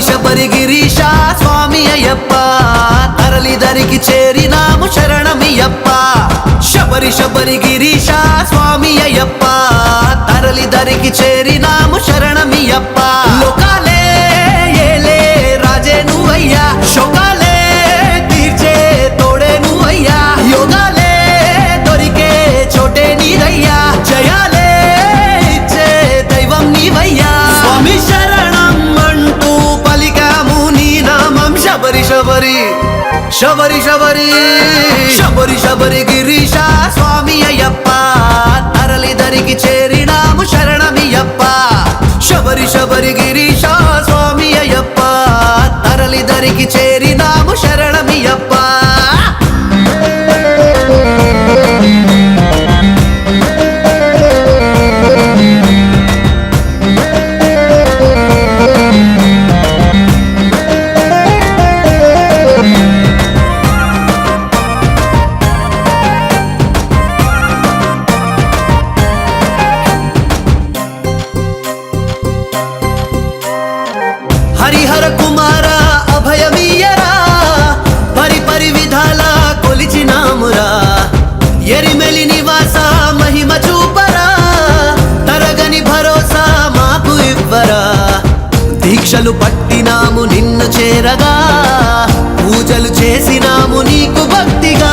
శబరి గిరీశ స్వామి అయ్యప్ప తరలి దరికి చేరినాము శరణమియప్ప. శబరి గిరీశ స్వామి అయ్యప్ప తరలి దరికి చేరినాము శరణమియప్ప. లోకాలే ఏలే రాజే నువ్వయ్యా, శోకాలే తీర్చే తోడే నువ్వయ్యా, యోగాలే దొరికే చోటే నీదయ్యా, జయాలే ఇచ్చే దైవం నీవయ్యా. స్వామి శరణం అంటూ పలికాము నీ నామం. శబరి శబరి శబరి శబరి శబరి శబరి గిరీశ స్వామి అయ్యప్ప తరలి దరికి చేరినాము శరణమియప్ప. శబరి శబరి గిరీశ స్వామి అయ్యప్ప తరలి దరికి చేరినాము శరణమియప్ప. హరిహర కుమార అభయమీయరా, పరి పరి విధాల కొలిచినామురా. ఎరిమెలి నివాస మహిమ చూపరా, తరగని భరోసా మాకు ఇవ్వరా. దీక్షలు పట్టినాము నిన్ను చేరగా, పూజలు చేసినాము నీకు భక్తిగా,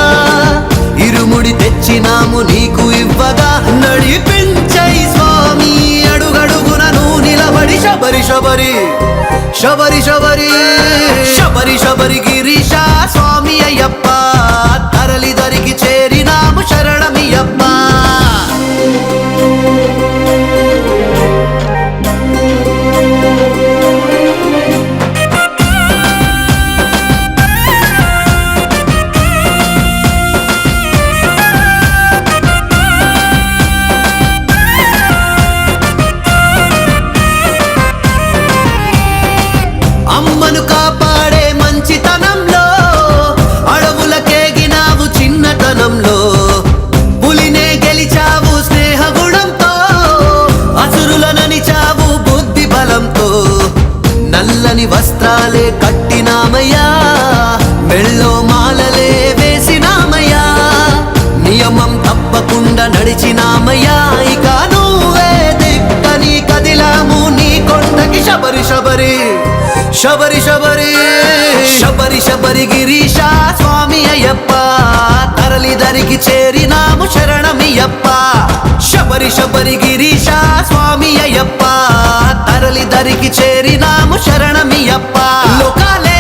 ఇరుముడి తెచ్చినాము నీకు ఇవ్వగా. నడిపించై స్వామి అడుగడుగునను నిలబడి. శబరి శబరి శబరి శబరి శబరి శబరి గిరీశ స్వామి అయ్యప్ప తరలి దరికి చేరినాము శరణమియప్ప. అమ్మను కాపాడే మంచితనంలో, అడవులకేగినావు చిన్నతనంలో, పులినే గెలిచావు స్నేహగుణంతో, అసురులననిచావు బుద్ధి బలంతో. నల్లని వస్త్రాలే కట్టినామయ్యా, మెళ్ళో మాలలే వేసినామయ్యా, నియమం తప్పకుండా నడిచినామయ్యా. ఇక నువ్వే దిక్కని కదిలాము నీ కొండకి. శబరి శబరి శబరి శబరి శబరి శబరి గిరీశ స్వామి అయ్యప్ప తరలి దరికి చేరినాము శరణమియప్ప. శబరి శబరి గిరీశ స్వామి అయ్యప్ప తరలి దరికి చేరినాము శరణమియప్ప. లోకాలే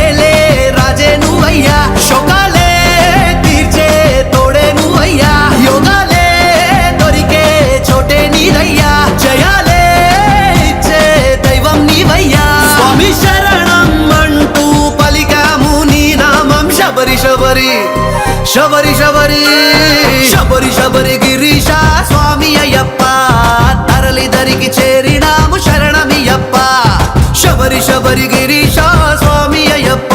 ఏలే రాజే నువ్వయ్యా, శోకాలే తీర్చే తోడే నువ్వయ్యా, యోగాలే దొరికే చోటే నీదయ్యా, జయాలే ఇచ్చే దైవం నీవయ్యా. స్వామి శరణం అంటూ పలికాము నీ నామం. శబరి శబరి శబరి శబరి శబరి శబరి గిరీశ స్వామి అయ్యప్ప తరలి దరికి చేరినాము శరణమియప్ప. శబరి శబరి గిరీశ స్వామి అయ్యప్ప